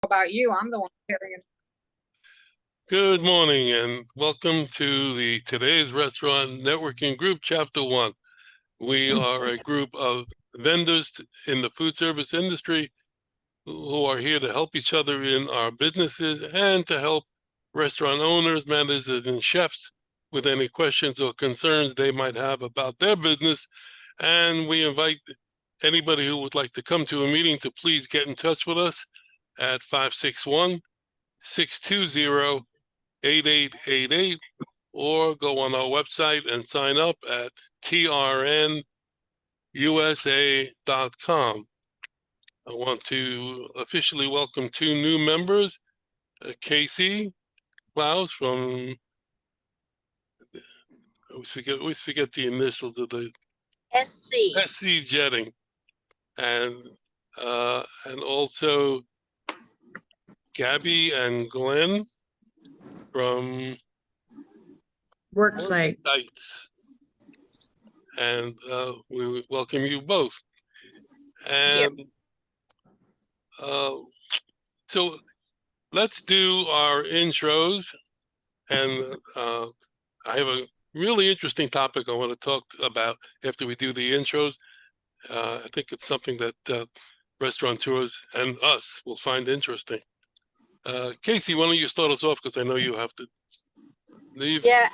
about you? I'm the one carrying. Good morning and welcome to the Today's Restaurant Networking Group, Chapter 1. We are a group of vendors in the food service industry who are here to help each other in our businesses and to help restaurant owners, managers, and chefs with any questions or concerns they might have about their business. And we invite anybody who would like to come to a meeting to please get in touch with us at 561-620-8888 or go on our website and sign up at trnusa.com. I want to officially welcome two new members, Casey Klaus from, I always forget the initials of the SC Jetting, and also Gabby and Glenn from Worksite. Sites. And we welcome you both. And so let's do our intros. And I have a really interesting topic I want to talk about after we do the intros. I think it's something that restaurateurs and us will find interesting. Casey, why don't you start us off, because I know you have to leave. Yeah,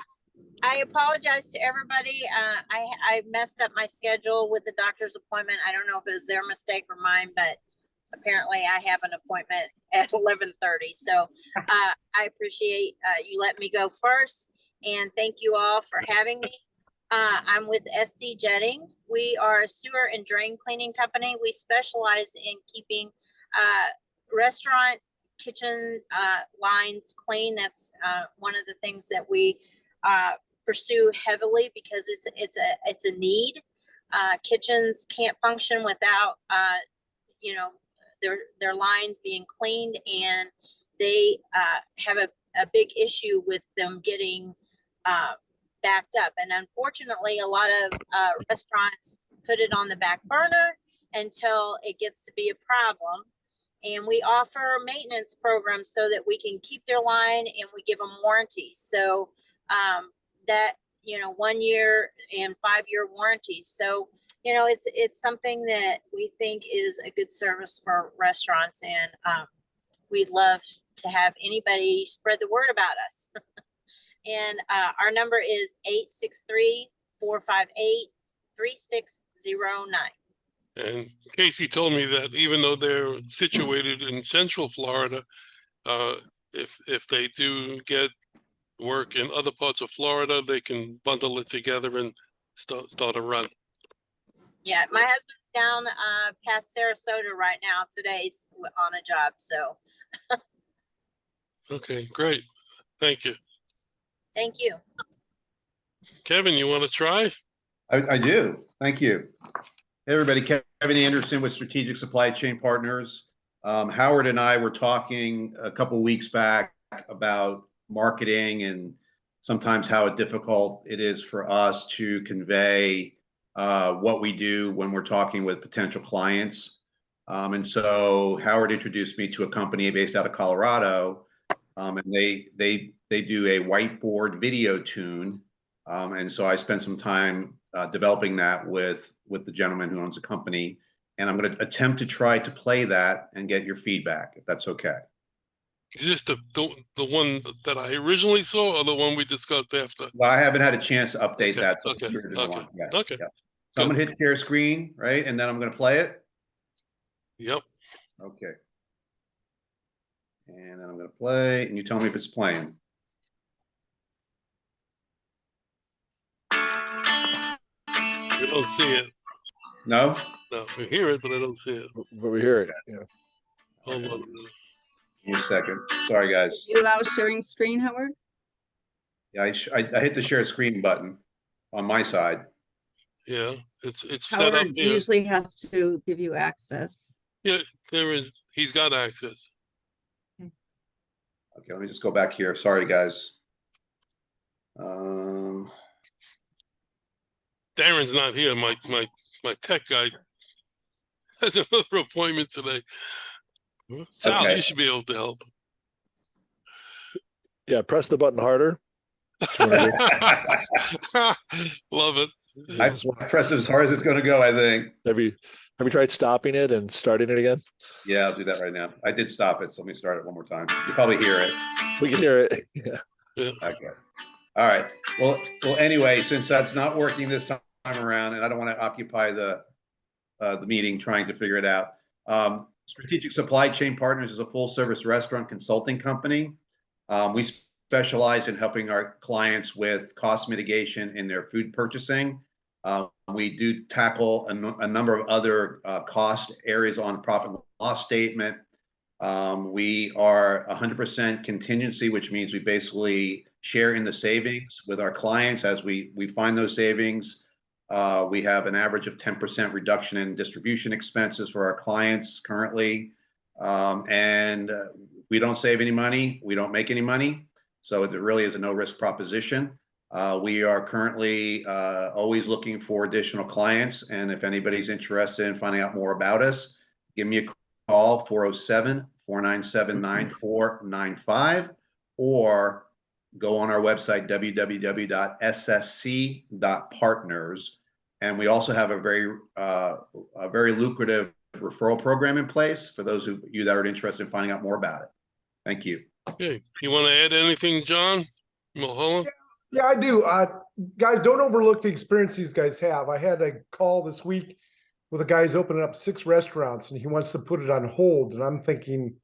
I apologize to everybody. I messed up my schedule with the doctor's appointment. I don't know if it was their mistake or mine, but apparently I have an appointment at 11:30. So I appreciate you letting me go first, and thank you all for having me. I'm with SC Jetting. We are a sewer and drain cleaning company. We specialize in keeping restaurant kitchen lines clean. That's one of the things that we pursue heavily because it's a need. Kitchens can't function without their lines being cleaned, and they have a big issue with them getting backed up. And unfortunately, a lot of restaurants put it on the back burner until it gets to be a problem. And we offer maintenance programs so that we can keep their line, and we give them warranties. So that 1 year and 5-year warranties. So it's something that we think is a good service for restaurants, and we'd love to have anybody spread the word about us. And our number is 863-458-3609. And Casey told me that even though they're situated in Central Florida, if they do get work in other parts of Florida, they can bundle it together and start a run. Yeah, my husband's down past Sarasota right now. Today's on a job, so. Okay, great. Thank you. Thank you. Kevin, you want to try? I do. Thank you. Hey, everybody. Kevin Anderson with Strategic Supply Chain Partners. Howard and I were talking a couple weeks back about marketing and sometimes how difficult it is for us to convey what we do when we're talking with potential clients. And so Howard introduced me to a company based out of Colorado, and they do a whiteboard video tune. And so I spent some time developing that with the gentleman who owns the company, and I'm going to attempt to try to play that and get your feedback, if that's okay. Is this the one that I originally saw, or the one we discussed after? Well, I haven't had a chance to update that. So Okay. Yeah. Okay. Yeah. So I'm going to hit share screen, right? And then I'm going to play it. Yep. Okay. And then I'm going to play, and you tell me if it's playing. We don't see it. No? No, we hear it, but I don't see it. But we hear it, yeah. Hold on. Give me a second. Sorry, guys. You allow sharing screen, Howard? Yeah, I hit the share screen button on my side. Yeah, it's set up Howard here. usually has to give you access. Yeah, he's got access. Okay, let me just go back here. Sorry, guys. Darren's not here. My tech guy has another appointment today. Sal, Okay. you should be able to help. Yeah, press the button harder. Love it. I pressed as hard as it's going to go, I think. Have you tried stopping it and starting it again? Yeah, I'll do that right now. I did stop it, so let me start it one more time. You probably hear it. We can hear it. Yeah. Yeah. Okay. All right. Well, anyway, since that's not working this time around, and I don't want to occupy the meeting trying to figure it out. Strategic Supply Chain Partners is a full-service restaurant consulting company. We specialize in helping our clients with cost mitigation in their food purchasing. We do tackle a number of other cost areas on profit and loss statement. We are 100% contingency, which means we basically share in the savings with our clients as we find those savings. We have an average of 10% reduction in distribution expenses for our clients currently. And we don't save any money. We don't make any money. So it really is a no risk proposition. We are currently always looking for additional clients. And if anybody's interested in finding out more about us, give me a call, 407-497-9495, or go on our website, www.ssc.partners. And we also have a very lucrative referral program in place for those of you that are interested in finding out more about it. Thank you. Okay. You want to add anything, John Mulholland? Yeah, I do. Guys, don't overlook the experience these guys have. I had a call this week with a guy who's opening up 6 restaurants and he wants to put it on hold. And I'm thinking,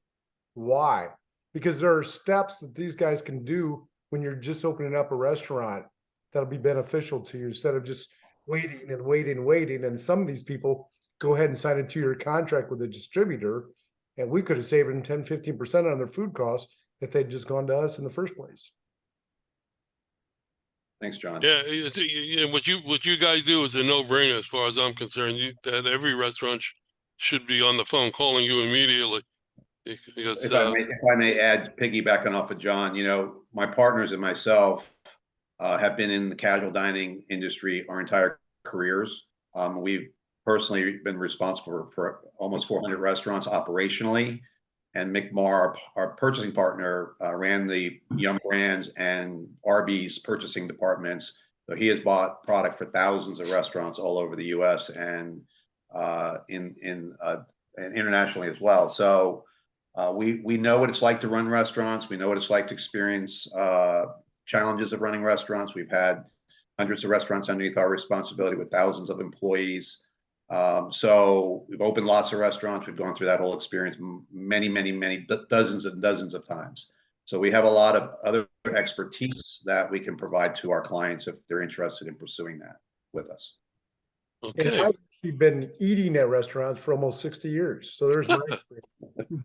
why? Because there are steps that these guys can do when you're just opening up a restaurant that'll be beneficial to you instead of just waiting and waiting and waiting. And some of these people go ahead and sign a 2-year contract with a distributor, and we could have saved them 10-15% on their food costs if they'd just gone to us in the first place. Thanks, John. Yeah, what you guys do is a no-brainer as far as I'm concerned. That every restaurant should be on the phone calling you immediately. Because, If I may add, piggybacking off of John, you know, my partners and myself have been in the casual dining industry our entire careers. We've personally been responsible for almost 400 restaurants operationally. And Mick Marr, our purchasing partner, ran the Yum Brands and Arby's purchasing departments. So he has bought product for thousands of restaurants all over the U.S. and and internationally as well. So we know what it's like to run restaurants. We know what it's like to experience challenges of running restaurants. We've had hundreds of restaurants underneath our responsibility with thousands of employees. So we've opened lots of restaurants. We've gone through that whole experience many dozens and dozens of times. So we have a lot of other expertise that we can provide to our clients if they're interested in pursuing that with us. okay. And I've actually been eating at restaurants for almost 60 years. So there's my experience.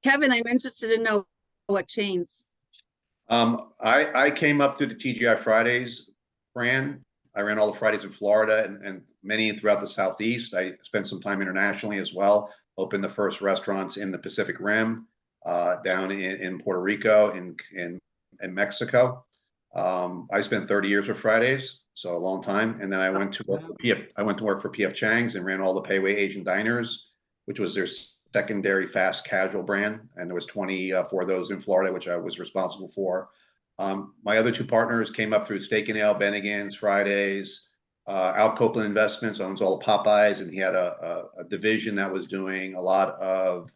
Kevin, I'm interested to know what chains. I came up through the TGI Fridays brand. I ran all the Fridays in Florida and many throughout the Southeast. I spent some time internationally as well. Opened the first restaurants in the Pacific Rim, down in Puerto Rico, in Mexico. I spent 30 years with Fridays, so a long time. And then I went to work for PF Chang's and ran all the Payway Asian Diners, which was their secondary fast casual brand. And there was 24 of those in Florida, which I was responsible for. My other 2 partners came up through Steak and Ale, Bennigan's, Fridays. Al Copeland Investments owns all the Popeyes, and he had a division that was doing a lot of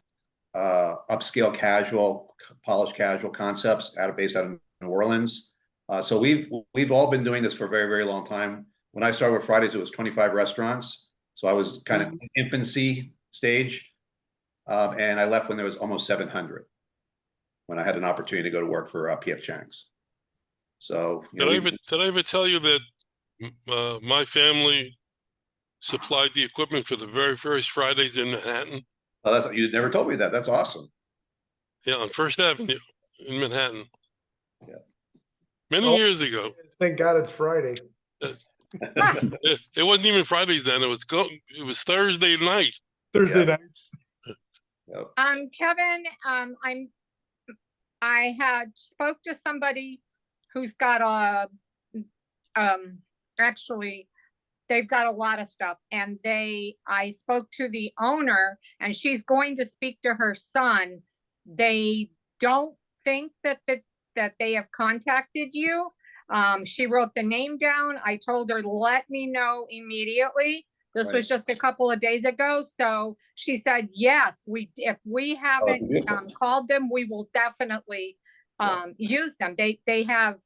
upscale casual, polished casual concepts based out of New Orleans. So we've all been doing this for a very long time. When I started with Fridays, it was 25 restaurants. So I was kind of infancy stage, and I left when there was almost 700. When I had an opportunity to go to work for PF Chang's. So Did I ever tell you that my family supplied the equipment for the very first Fridays in Manhattan? Oh, you never told me that. That's awesome. Yeah, on First Avenue in Manhattan. Yeah. Many years ago. Thank God it's Friday. It wasn't even Fridays then. It was Thursday night. Thursday nights. Kevin, I had spoke to somebody who's got actually they've got a lot of stuff. And I spoke to the owner and she's going to speak to her son. They don't think that they have contacted you. She wrote the name down. I told her, let me know immediately. This was just a couple of days ago. So she said, yes, if we haven't called them, we will definitely use them. They have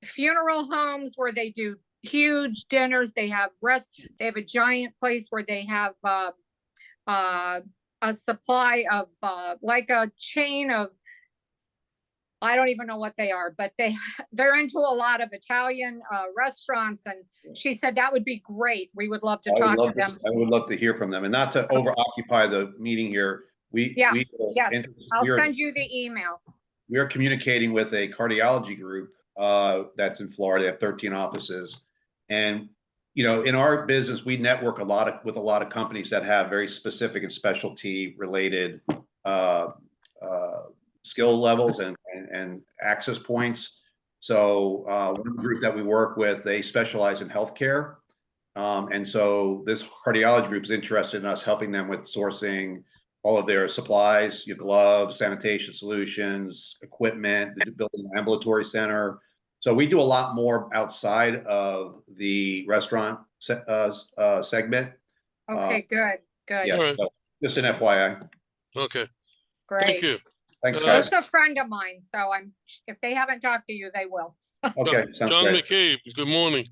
funeral homes where they do huge dinners. They have a giant place where they have a supply of like a chain of, I don't even know what they are, but they're into a lot of Italian restaurants. And she said that would be great. We would love to talk to them. I would love to hear from them, and not to over occupy the meeting here. Yes, I'll send you the email. We are communicating with a cardiology group that's in Florida. They have 13 offices, and in our business, we network with a lot of companies that have very specific and specialty related skill levels and access points. So one group that we work with, they specialize in healthcare. And so this cardiology group is interested in us helping them with sourcing all of their supplies, your gloves, sanitation solutions, equipment, building an ambulatory center. So we do a lot more outside of the restaurant segment. Okay, good. Yeah, All right. so just an FYI. Okay, Great. thank you. Thanks, guys. It's a friend of mine, so if they haven't talked to you, they will. Okay, sounds John great. McCabe, good morning.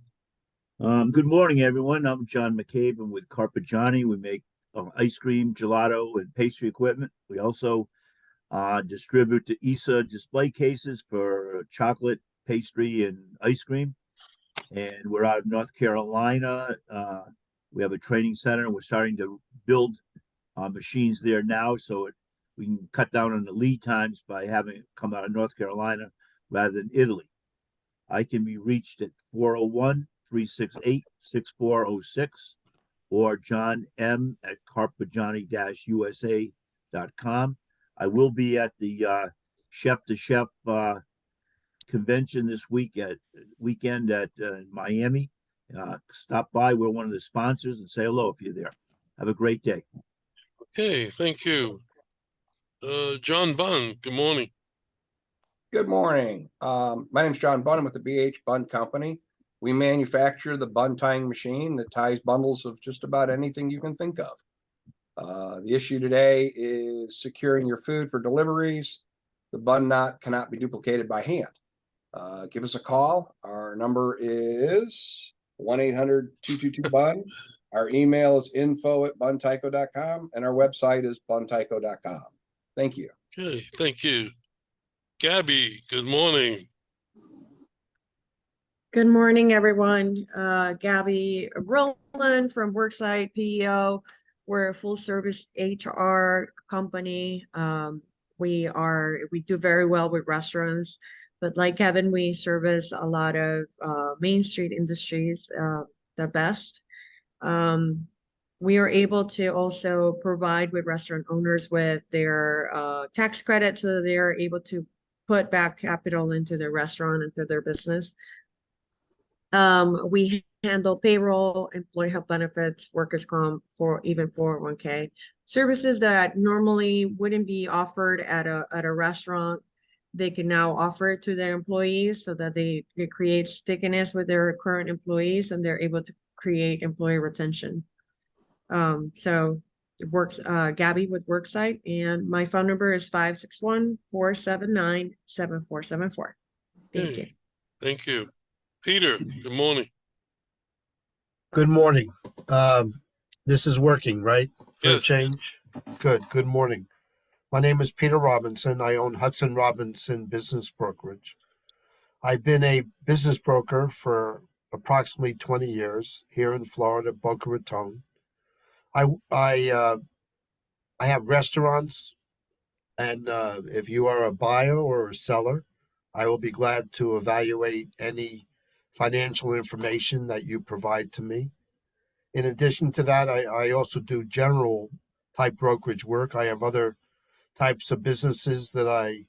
Good morning, everyone. I'm John McCabe. I'm with Carpigiani. We make ice cream, gelato, and pastry equipment. We also distribute to ISA display cases for chocolate, pastry, and ice cream. And we're out of North Carolina. We have a training center, and we're starting to build machines there now, so we can cut down on the lead times by having it come out of North Carolina rather than Italy. I can be reached at 401-368-6406 or John M at carpigiani-usa.com. I will be at the Chef to Chef convention this weekend at Miami. Stop by. We're one of the sponsors and say hello if you're there. Have a great day. Okay, thank you. John Bunn, good morning. Good morning. My name is John Bunn. I'm with the BH Bun Company. We manufacture the bun tying machine that ties bundles of just about anything you can think of. The issue today is securing your food for deliveries. The bun knot cannot be duplicated by hand. Give us a call. Our number is 1-800-222-BUN. Our email is info@buntyco.com, and our website is buntyco.com. Thank you. Okay, thank you. Gabby, good morning. Good morning, everyone. Gabby Rowland from Worksite PEO. We're a full service HR company. We do very well with restaurants, but like Kevin, we service a lot of Main Street industries the best. We are able to also provide with restaurant owners with their tax credit so that they're able to put back capital into their restaurant, into their business. We handle payroll, employee health benefits, workers' comp, even 401k services that normally wouldn't be offered at a restaurant. They can now offer it to their employees so that it creates stickiness with their current employees, and they're able to create employee retention. So it works, Gabby with Worksite, and my phone number is 561-479-7474. Thank you. Thank you. Peter, good morning. Good morning. This is working, right? For a Yes. change? Good morning. My name is Peter Robinson. I own Hudson Robinson Business Brokerage. I've been a business broker for approximately 20 years here in Florida, Boca Raton. I have restaurants, and if you are a buyer or a seller, I will be glad to evaluate any financial information that you provide to me. In addition to that, I also do general type brokerage work. I have other types of businesses that I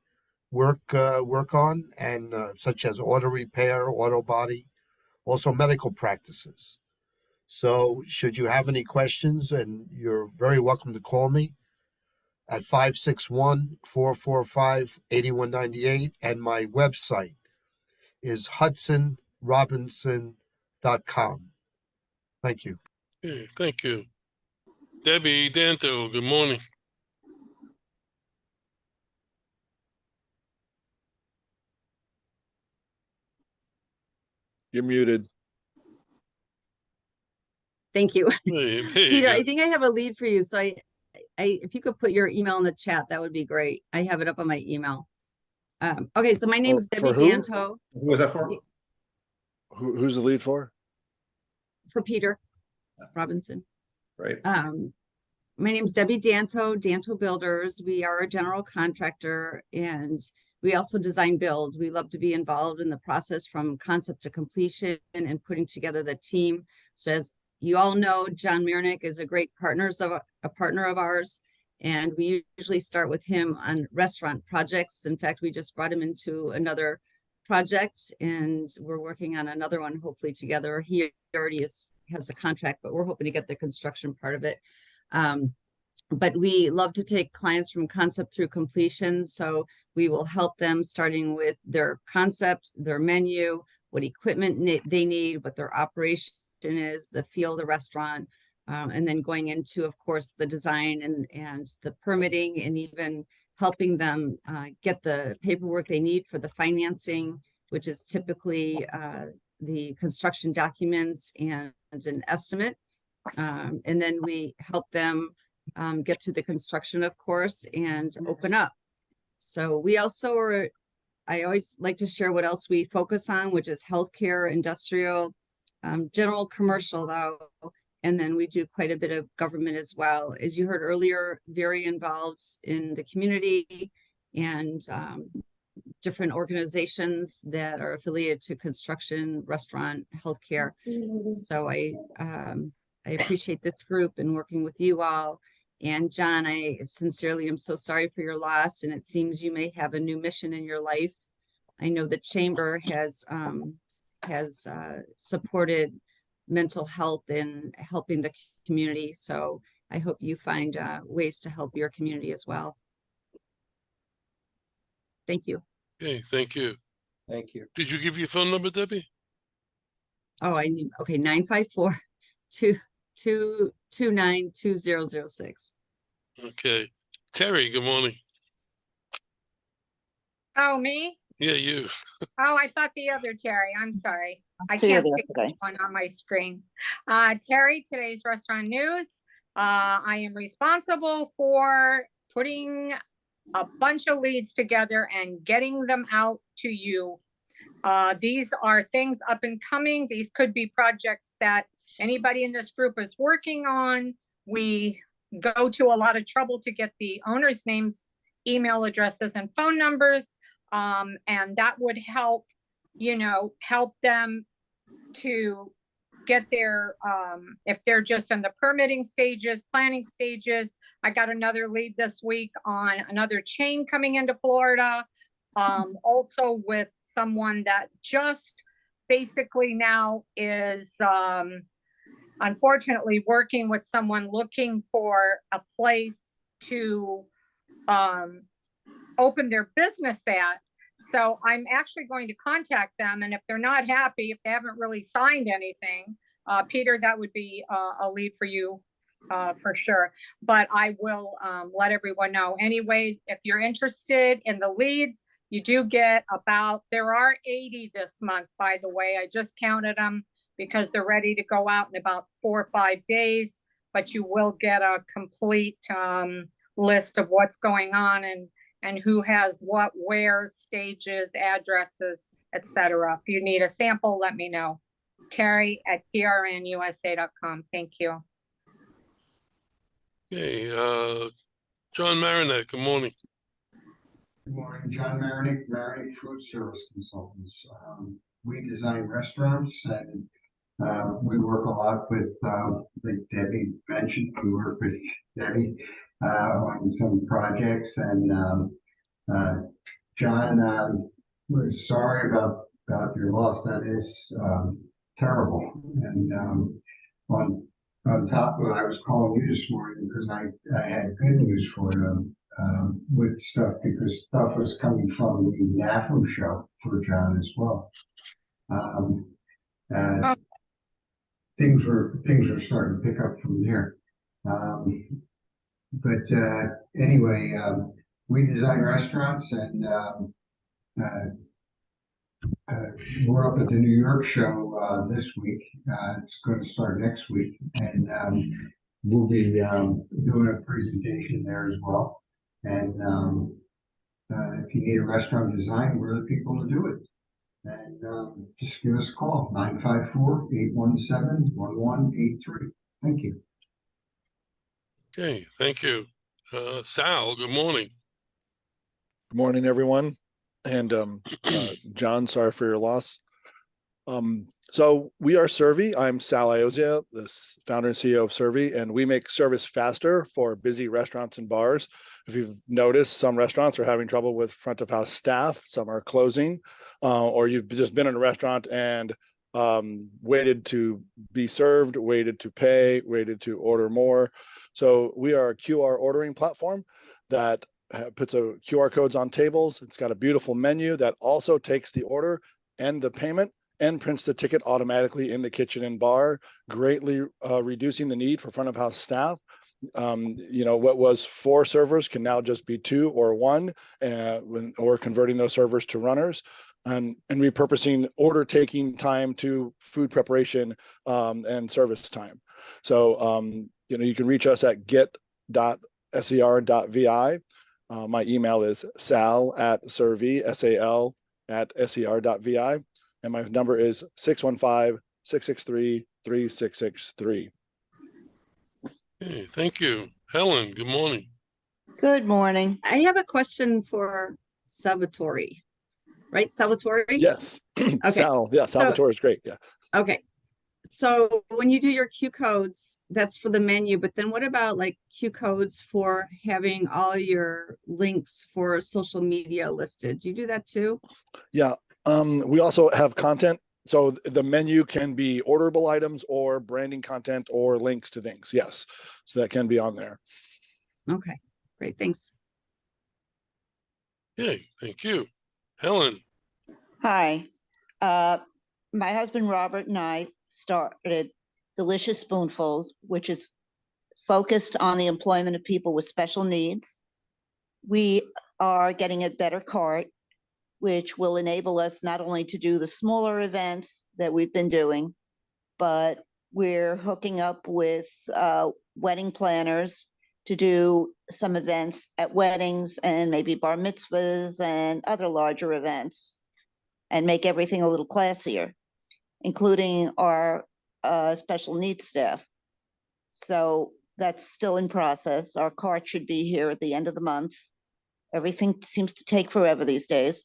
work on, and such as auto repair, auto body, also medical practices. So should you have any questions, and you're very welcome to call me at 561-445-8198. And my website is hudsonrobinson.com. Thank you. Okay, thank you. Debbie Danto, good morning. You're muted. Thank you. Hey, there you Peter, go. I think I have a lead for you. So if you could put your email in the chat, that would be great. I have it up on my email. Okay, so my name's For Debbie who? Danto Who was that for? Who's the lead for? for Peter Robinson. Right. My name's Debbie Danto, Danto Builders. We are a general contractor and we also design build. We love to be involved in the process from concept to completion and putting together the team. So as you all know, John Marinick is a great partner of ours. And we usually start with him on restaurant projects. In fact, we just brought him into another project and we're working on another one, hopefully together. He already has a contract, but we're hoping to get the construction part of it. But we love to take clients from concept through completion. So we will help them starting with their concept, their menu, what equipment they need, what their operation is, the feel of the restaurant, and then going into, of course, the design and the permitting, and even helping them get the paperwork they need for the financing, which is typically the construction documents and an estimate. And then we help them get through the construction, of course, and open up. So we also are, I always like to share what else we focus on, which is healthcare, industrial, general commercial though. And then we do quite a bit of government as well. As you heard earlier, very involved in the community and different organizations that are affiliated to construction, restaurant, healthcare. So I appreciate this group and working with you all. And John, I sincerely am so sorry for your loss. And it seems you may have a new mission in your life. I know the chamber has supported mental health and helping the community. So I hope you find ways to help your community as well. Thank you. Okay, thank you. Thank you. Did you give your phone number, Debbie? Oh, I need, okay, 954-229-2006. Okay. Terry, good morning. Oh, me? Yeah, you. Oh, I thought the other Terry. I'm sorry. I See you can't there see today. which one on my screen. Terry, today's restaurant news. I am responsible for putting a bunch of leads together and getting them out to you. These are things up and coming. These could be projects that anybody in this group is working on. We go to a lot of trouble to get the owners' names, email addresses, and phone numbers. And that would help, help them to get their, if they're just in the permitting stages, planning stages. I got another lead this week on another chain coming into Florida. Also with someone that just basically now is, unfortunately working with someone looking for a place to, open their business at. So I'm actually going to contact them, and if they're not happy, if they haven't really signed anything, Peter, that would be a lead for you for sure. But I will let everyone know. Anyway, if you're interested in the leads, you do get there are 80 this month, by the way. I just counted them because they're ready to go out in about 4 or 5 days, but you will get a complete list of what's going on and who has what, where, stages, addresses, etc. If you need a sample, let me know. Terry@trnusa.com. Thank you. Okay, John Marinick, good morning. Good morning, John Marinick, Marinick Food Service Consultants. We design restaurants and we work a lot with, like Debbie mentioned, we work with Debbie on some projects, and John, we're sorry about your loss. That is terrible, and on top of it, I was calling you this morning because I had good news for you, with stuff, because stuff was coming from the NAFU show for John as well. Oh. Things were starting to pick up from there. But anyway, we design restaurants, and we're up at the New York show this week. It's going to start next week, and we'll be doing a presentation there as well. And if you need a restaurant design, we're the people to do it. And just give us a call, 954-817-1183. Thank you. Okay, thank you. Sal, good morning. Good morning, everyone. And John, sorry for your loss. So we are Servi. I'm Sal Iozia, the founder and CEO of Servi, and we make service faster for busy restaurants and bars. If you've noticed, some restaurants are having trouble with front of house staff, some are closing, or you've just been in a restaurant and waited to be served, waited to pay, waited to order more. So we are a QR ordering platform that puts a QR codes on tables. It's got a beautiful menu that also takes the order and the payment and prints the ticket automatically in the kitchen and bar, greatly reducing the need for front of house staff. What was 4 servers can now just be 2 or 1, or converting those servers to runners, and repurposing order taking time to food preparation and service time. So you can reach us at get.ser.vi. My email is sal@servi, SAL@ser.vi. And my number is 615-663-3663. Okay, thank you. Helen, good morning. Good morning. I have a question for Salvatore, right? Salvatore? Yes. Okay. Salvatore is great. Yeah. Okay. So when you do your Q codes, that's for the menu, but then what about like Q codes for having all your links for social media listed? Do you do that too? Yeah. We also have content. So the menu can be orderable items or branding content or links to things. Yes. So that can be on there. Okay, great. Thanks. Okay, thank you. Helen. Hi. My husband Robert and I started Delicious Spoonfuls, which is focused on the employment of people with special needs. We are getting a better cart, which will enable us not only to do the smaller events that we've been doing, but we're hooking up with wedding planners to do some events at weddings and maybe bar mitzvahs and other larger events, and make everything a little classier, including our special needs staff. So that's still in process. Our cart should be here at the end of the month. Everything seems to take forever these days.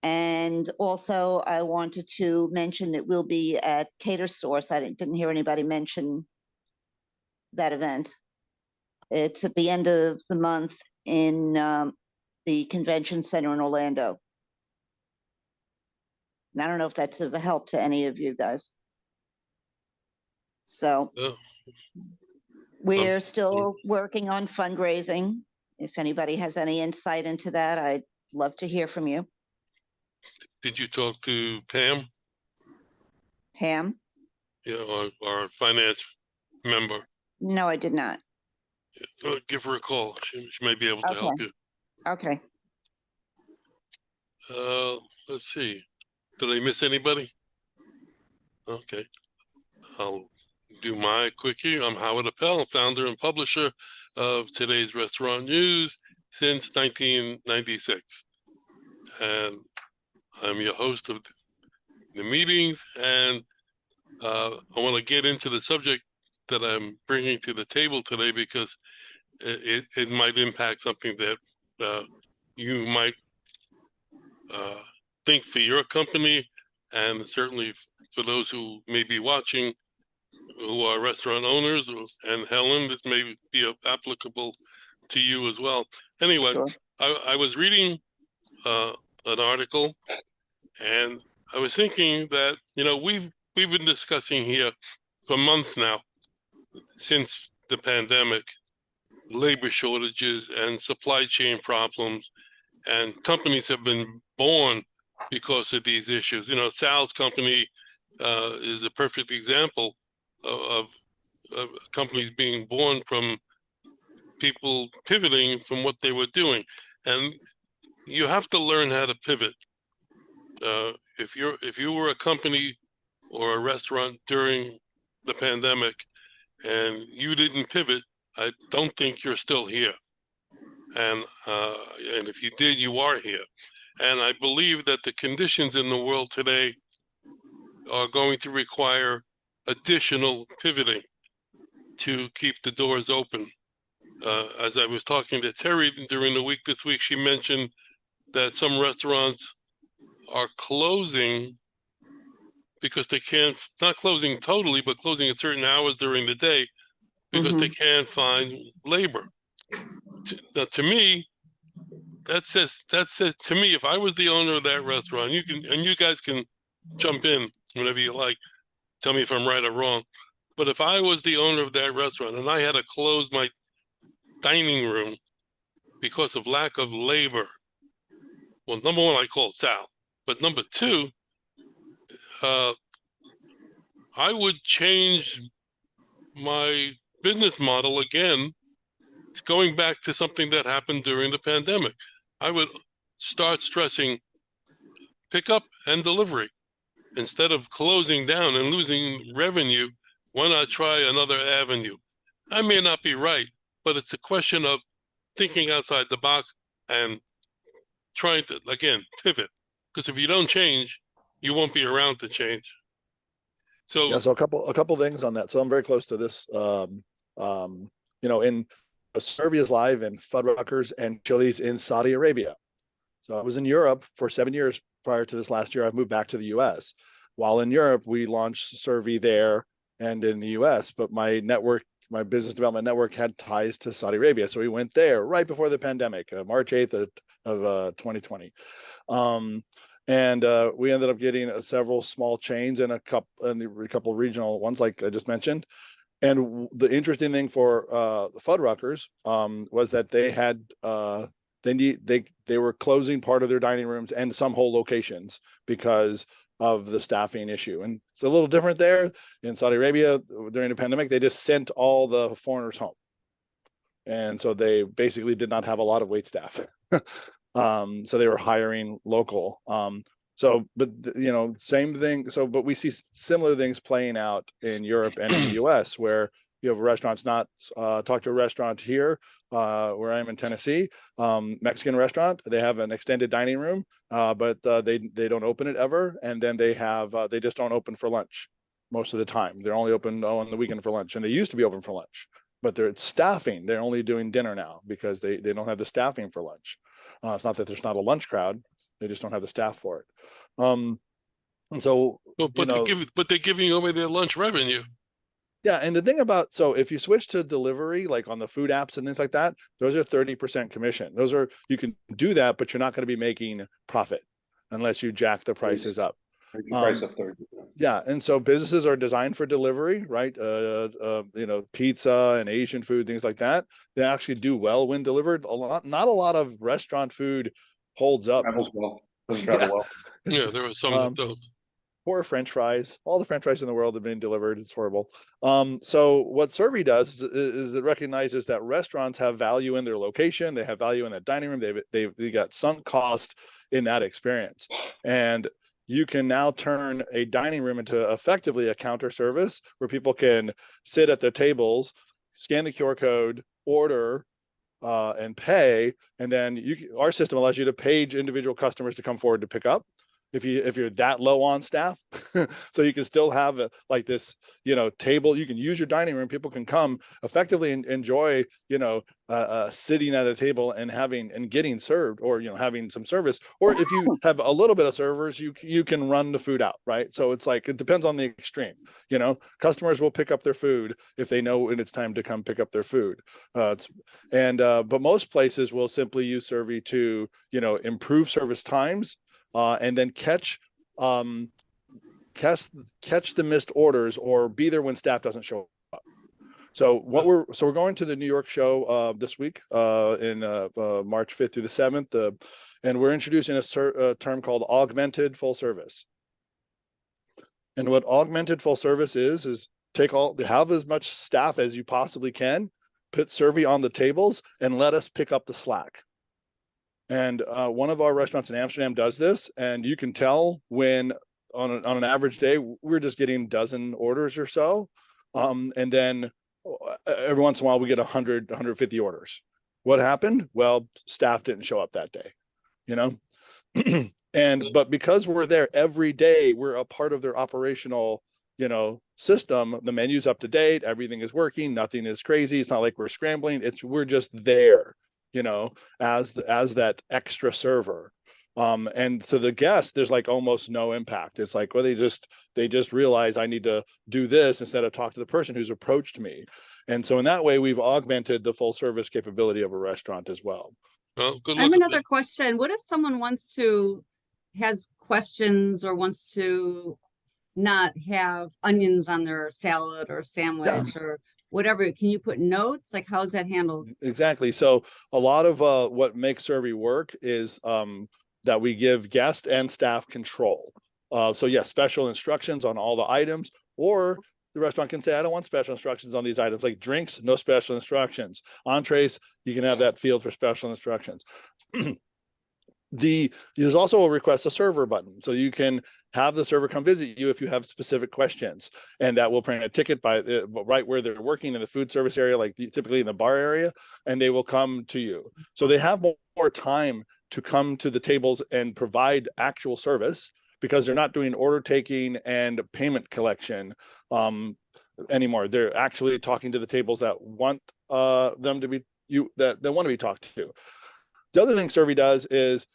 And also I wanted to mention that we'll be at Cater Source. I didn't hear anybody mention that event. It's at the end of the month in the convention center in Orlando. And I don't know if that's of help to any of you guys. So we're still working on fundraising. If anybody has any insight into that, I'd love to hear from you. Did you talk to Pam? Pam? Yeah, our finance member. No, I did not. Give her a call. She may be able to help you. Okay. Let's see. Did I miss anybody? Okay. I'll do my quickie. I'm Howard Appel, founder and publisher of Today's Restaurant News since 1996. And I'm your host of the meetings, and I want to get into the subject that I'm bringing to the table today because it might impact something that you might think for your company, and certainly for those who may be watching who are restaurant owners, and Helen, this may be applicable to you as well. Anyway, sure. I was reading an article, and I was thinking that, we've been discussing here for months now since the pandemic, labor shortages and supply chain problems, and companies have been born because of these issues. You know, Sal's company is a perfect example of companies being born from people pivoting from what they were doing. And you have to learn how to pivot. If you were a company or a restaurant during the pandemic and you didn't pivot, I don't think you're still here. And if you did, you are here. And I believe that the conditions in the world today are going to require additional pivoting to keep the doors open. As I was talking to Terry during the week this week, she mentioned that some restaurants are closing because they can't, not closing totally, but closing at certain hours during the day because they can't find labor. Now, to me, that says to me, if I was the owner of that restaurant, you guys can jump in whenever you like, tell me if I'm right or wrong. But if I was the owner of that restaurant and I had to close my dining room because of lack of labor, well, number one, I called Sal. But number two, I would change my business model again, going back to something that happened during the pandemic. I would start stressing pickup and delivery. Instead of closing down and losing revenue, why not try another avenue? I may not be right, but it's a question of thinking outside the box and trying to, again, pivot. Because if you don't change, you won't be around to change. So, Yeah, so a couple things on that. So I'm very close to this. In Serbia is live in Fuddruckers and Chili's in Saudi Arabia. So I was in Europe for 7 years prior to this last year. I've moved back to the US. While in Europe, we launched Servi there and in the US, but my business development network had ties to Saudi Arabia. So we went there right before the pandemic, March 8th of 2020. And we ended up getting several small chains and a couple regional ones, like I just mentioned. And the interesting thing for the Fuddruckers was that they had they were closing part of their dining rooms and some whole locations because of the staffing issue. And it's a little different there in Saudi Arabia during the pandemic. They just sent all the foreigners home, and so they basically did not have a lot of wait staff. So they were hiring local. Same thing. So, but we see similar things playing out in Europe and in the US, where you have restaurants talk to a restaurant here, where I'm in Tennessee, Mexican restaurant. They have an extended dining room, but they don't open it ever. And then they just don't open for lunch most of the time. They're only open on the weekend for lunch. And they used to be open for lunch, but they're staffing. They're only doing dinner now because they don't have the staffing for lunch. It's not that there's not a lunch crowd. They just don't have the staff for it. And so, but they're giving away their lunch revenue. Yeah, and the thing about, so if you switch to delivery, like on the food apps and things like that, those are 30% commission. You can do that, but you're not going to be making profit unless you jack the prices up. Price up 30%. Yeah, and so businesses are designed for delivery, right? Pizza and Asian food, things like that. They actually do well when delivered. Not a lot of restaurant food holds up. Travels well. Doesn't travel well. Yeah, there are some that don't. Poor French fries. All the French fries in the world have been delivered. It's horrible. So what Servi does is it recognizes that restaurants have value in their location. They have value in that dining room. They got sunk cost in that experience, and you can now turn a dining room into effectively a counter service where people can sit at their tables, scan the QR code, order, and pay, and then our system allows you to page individual customers to come forward to pick up. If you're that low on staff, so you can still have this table. You can use your dining room. People can come effectively and enjoy sitting at a table and getting served, or having some service. Or if you have a little bit of servers, you can run the food out, right? So it's like, it depends on the extreme. Customers will pick up their food if they know when it's time to come pick up their food. But most places will simply use Servi to improve service times. And then catch the missed orders, or be there when staff doesn't show up. So we're going to the New York show this week in March 5th through the 7th, and we're introducing a term called augmented full service. And what augmented full service is have as much staff as you possibly can, put Servi on the tables, and let us pick up the slack. And one of our restaurants in Amsterdam does this, and you can tell when on an average day we're just getting a dozen orders or so, and then every once in a while we get 100, 150 orders. What happened? Well, staff didn't show up that day, you know. But because we're there every day, we're a part of their operational, system. The menu's up to date, everything is working, nothing is crazy. It's not like we're scrambling. We're just there, as that extra server. And so the guests, there's like almost no impact. It's like, well, they just realize I need to do this instead of talk to the person who's approached me. And so in that way, we've augmented the full service capability of a restaurant as well. Well, good I have luck with another that. question. What if someone has questions or wants to not have onions on their salad or sandwich or whatever? Can you put notes? Like, how is that handled? Exactly. So a lot of what makes Servi work is that we give guest and staff control. So yes, special instructions on all the items, or the restaurant can say, I don't want special instructions on these items, like drinks, no special instructions. Entrees, you can have that field for special instructions. There's also a request a server button, so you can have the server come visit you if you have specific questions, and that will print a ticket right where they're working in the food service area, like typically in the bar area, and they will come to you. So they have more time to come to the tables and provide actual service, because they're not doing order taking and payment collection anymore. They're actually talking to the tables that want them to be that want to be talked to. The other thing Servi does is,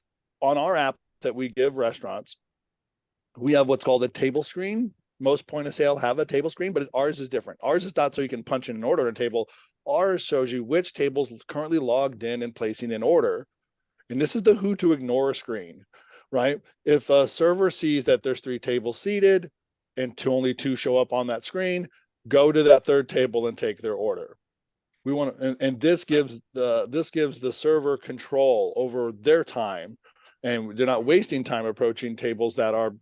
on our app that we give restaurants, we have what's called a table screen. Most point of sale have a table screen, but ours is different. Ours is not so you can punch in an order on a table. Ours shows you which table's currently logged in and placing an order. And this is the who to ignore screen, right? If a server sees that there's 3 tables seated and only 2 show up on that screen, go to that 3rd table and take their order. We want to, and this gives the server control over their time, and they're not wasting time approaching tables that are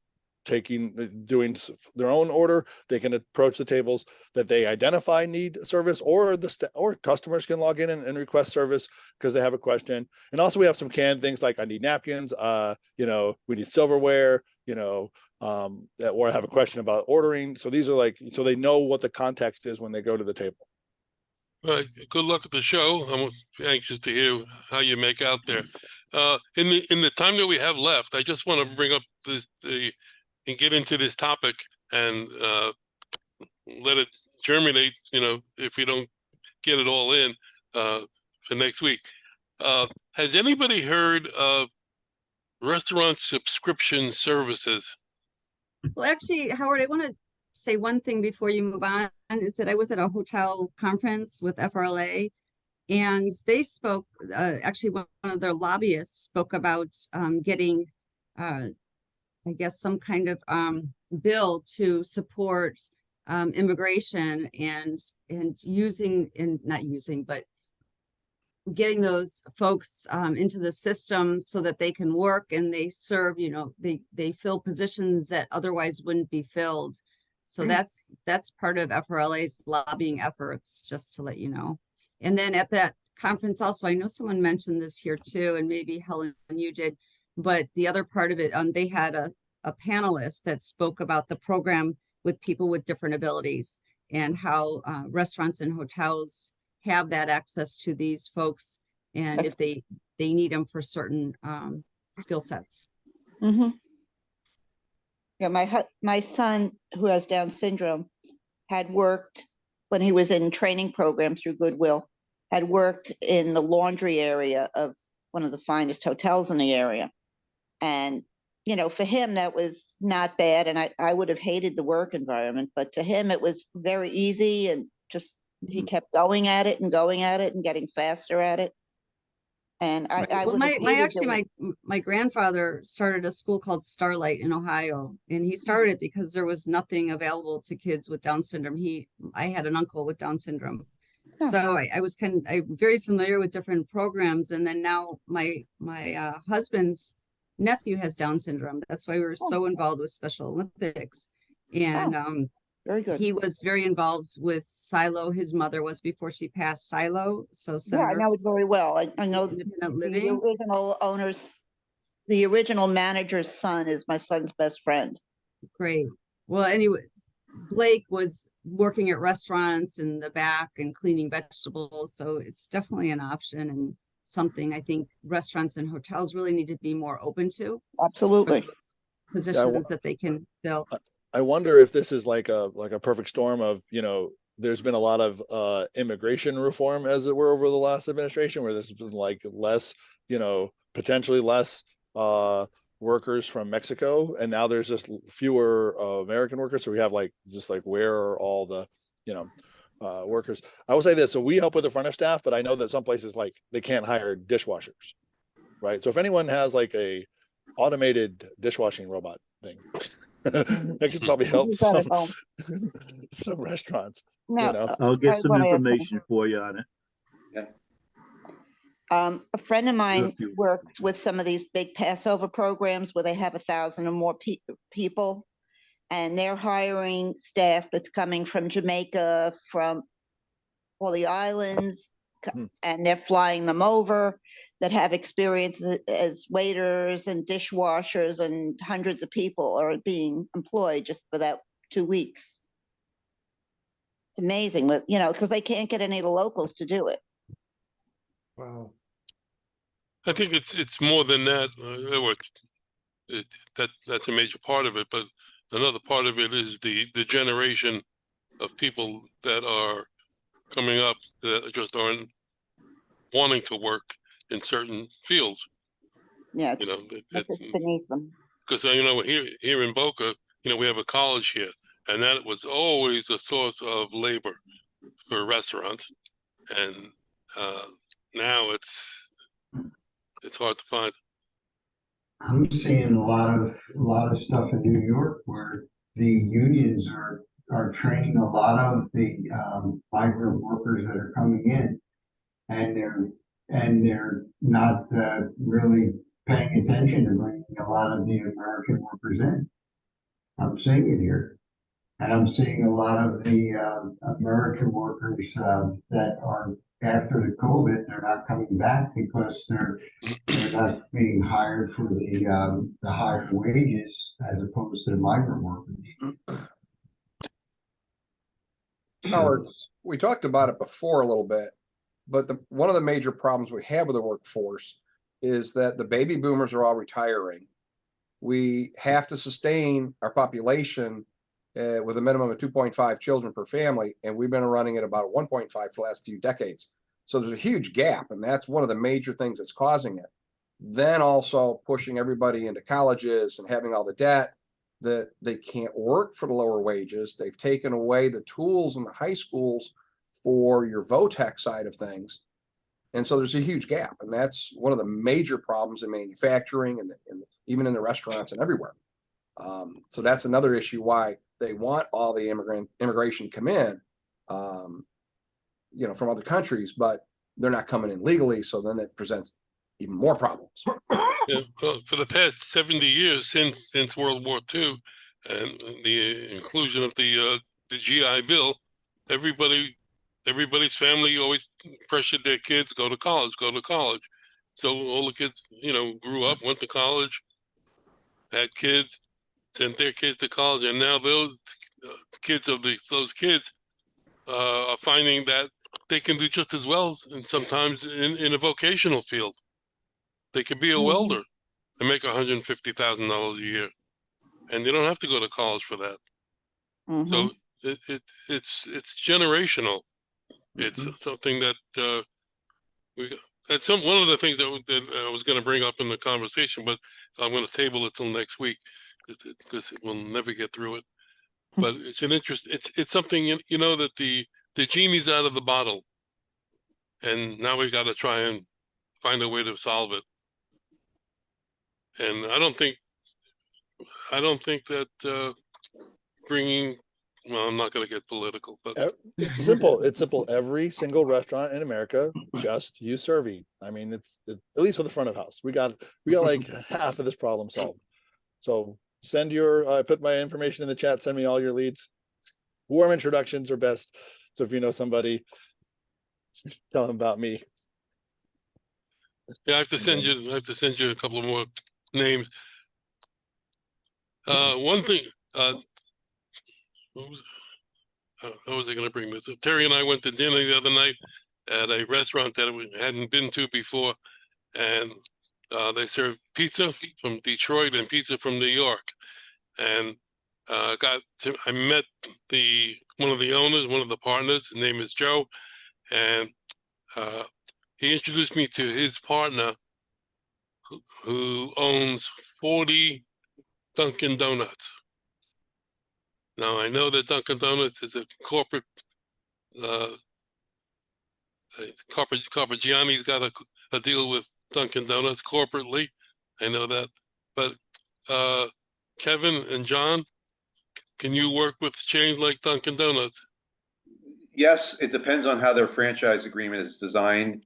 doing their own order. They can approach the tables that they identify need service, or customers can log in and request service because they have a question. And also we have some canned things like, I need napkins, we need silverware, or I have a question about ordering. So these are so they know what the context is when they go to the table. All right, good luck with the show. I'm anxious to hear how you make out there. In the time that we have left, I just want to bring up and get into this topic and let it germinate. If we don't get it all in for next week. Has anybody heard of restaurant subscription services? Well, actually, Howard, I want to say one thing before you move on, is that I was at a hotel conference with FRLA, and they spoke, actually one of their lobbyists spoke about getting, I guess, some kind of bill to support immigration and but getting those folks into the system so that they can work and they serve, they fill positions that otherwise wouldn't be filled. So that's part of FRLA's lobbying efforts, just to let you know. And then at that conference also, I know someone mentioned this here too, and maybe Helen, you did, but the other part of it, they had a panelist that spoke about the program with people with different abilities and how restaurants and hotels have that access to these folks, and if they need them for certain skill sets. Mm-hmm. Yeah, my son, who has Down syndrome, had worked when he was in training program through Goodwill, had worked in the laundry area of one of the finest hotels in the area. And, for him, that was not bad. And I would have hated the work environment, but to him, it was very easy, and just he kept going at it and getting faster at it. And I Well, would have hated actually, my grandfather started a school called Starlight in Ohio, and he started it because there was nothing available to kids with Down syndrome. I had an uncle with Down syndrome. Huh. So I'm very familiar with different programs. And then now my husband's nephew has Down syndrome. That's why we were so involved with Special Olympics. And Very good. he was very involved with Silo. His mother was before she passed Silo. So Yeah, I Senator know it very well. I know Independent the Living. original owners, the original manager's son is my son's best friend. Great. Well, anyway, Blake was working at restaurants in the back and cleaning vegetables. So it's definitely an option and something I think restaurants and hotels really need to be more open to. Absolutely. Positions that they can fill. I wonder if this is like a perfect storm of, there's been a lot of immigration reform, as it were, over the last administration, where there's been like less, potentially less workers from Mexico, and now there's just fewer American workers. So we have where are all the workers? I will say this: so we help with the front of staff, but I know that some places they can't hire dishwashers, right? So if anyone has like a automated dishwashing robot thing. That could probably help some restaurants. No, I'll get I some wanna add information for you on it. a friend of mine few. works with some of these big Passover programs where they have 1,000 or more people, and they're hiring staff that's coming from Jamaica, from all the islands, and they're flying them over that have experience as waiters and dishwashers, and hundreds of people are being employed just for that 2 weeks. It's amazing, because they can't get any of the locals to do it. Wow. I think it's more than that. That's a major part of it, but another part of it is the generation of people that are coming up that just aren't wanting to work in certain fields. Yeah, it's beneath them. Because here in Boca, we have a college here, and that was always a source of labor for restaurants, and now it's hard to find. I'm seeing a lot of stuff in New York where the unions are training a lot of the migrant workers that are coming in, and they're not really paying attention to bringing a lot of the American workers in. I'm seeing it here. And I'm seeing a lot of the American workers that are after the COVID, they're not coming back because they're not being hired for the higher wages as opposed to the migrant workers. Howard, we talked about it before a little bit, but one of the major problems we have with the workforce is that the baby boomers are all retiring. We have to sustain our population with a minimum of 2.5 children per family, and we've been running at about 1.5 for the last few decades. So there's a huge gap, and that's one of the major things that's causing it. Then also pushing everybody into colleges and having all the debt that they can't work for the lower wages. They've taken away the tools in the high schools for your VOTEC side of things. And so there's a huge gap, and that's one of the major problems in manufacturing and even in the restaurants and everywhere. So that's another issue why they want all the immigration come in, from other countries, but they're not coming in legally. So then it presents even more problems. Yeah, well, for the past 70 years since World War II and the inclusion of the GI Bill, everybody's family always pressured their kids go to college. So all the kids, grew up, went to college, had kids, sent their kids to college, and now those kids those kids are finding that they can do just as well, and sometimes in a vocational field. They could be a welder and make $150,000 a year, and they don't have to go to college for that. So it's generational. It's something that that's one of the things that I was going to bring up in the conversation, but I'm going to table it till next week because we'll never get through it. But it's an interest. It's something that the genie's out of the bottle, and now we've got to try and find a way to solve it. And I don't think that bringing, well, I'm not going to get political, but It's simple. It's simple. Every single restaurant in America just use Servy. I mean, it's at least for the front of house. We got like half of this problem solved. So send your, I put my information in the chat. Send me all your leads. Warm introductions are best. So if you know somebody, tell them about me. yeah, I have to send you a couple of more names. One thing, what was, how was I going to bring this up? Terry and I went to dinner the other night at a restaurant that we hadn't been to before, and they served pizza from Detroit and pizza from New York. And I met one of the owners, one of the partners. His name is Joe, and he introduced me to his partner, who owns 40 Dunkin' Donuts. Now I know that Dunkin' Donuts is a corporate. Carpigiani's got a deal with Dunkin' Donuts corporately. I know that, but Kevin and John, can you work with chains like Dunkin' Donuts? Yes, it depends on how their franchise agreement is designed.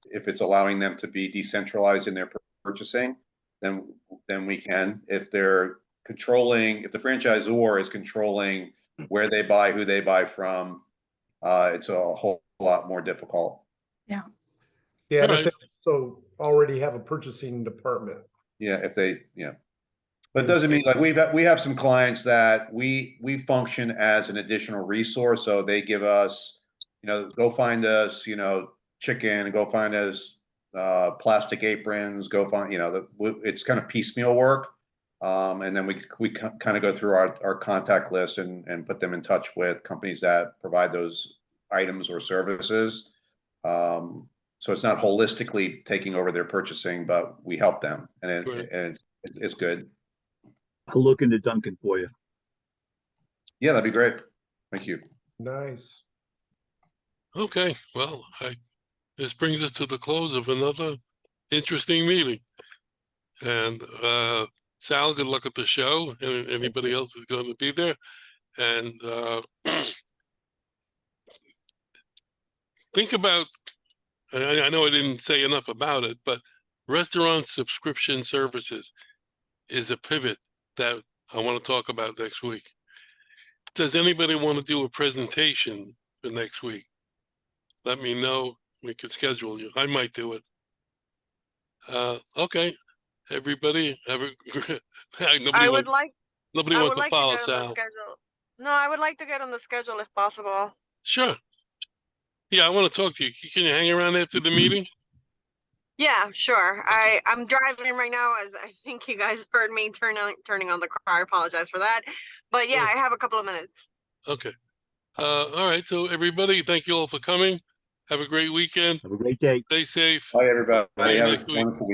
If it's allowing them to be decentralized in their purchasing, then we can. If they're controlling, if the franchisor is controlling where they buy, who they buy from, it's a whole lot more difficult. Yeah. Yeah, and All if they also already have a purchasing department. Yeah, if they, yeah. But it doesn't mean, like, we have some clients that we function as an additional resource. So they give us, go find us, chicken, go find us plastic aprons, go find, it's kind of piecemeal work. And then we kind of go through our contact list and put them in touch with companies that provide those items or services. So it's not holistically taking over their purchasing, but we help them, and it's good. I'll look into Duncan for you. Yeah, that'd be great. Thank you. Nice. Okay, well, this brings us to the close of another interesting meeting. And Sal, good luck at the show, and anybody else is going to be there. And think about, I know I didn't say enough about it, but restaurant subscription services is a pivot that I want to talk about next week. Does anybody want to do a presentation for next week? Let me know. We could schedule you. I might do it. Okay. Everybody have a nobody wants to follow Sal. No, I would like to get on the schedule if possible. Sure. Yeah, I want to talk to you. Can you hang around after the meeting? Yeah, sure. Okay. I'm driving right now, as I think you guys heard me turning on the car. I apologize for that. But yeah, I have a couple of minutes. Okay. All right. So everybody, thank you all for coming. Have a great weekend. Have a great day. Stay safe. Bye, everybody. See you Have next a week. wonderful weekend.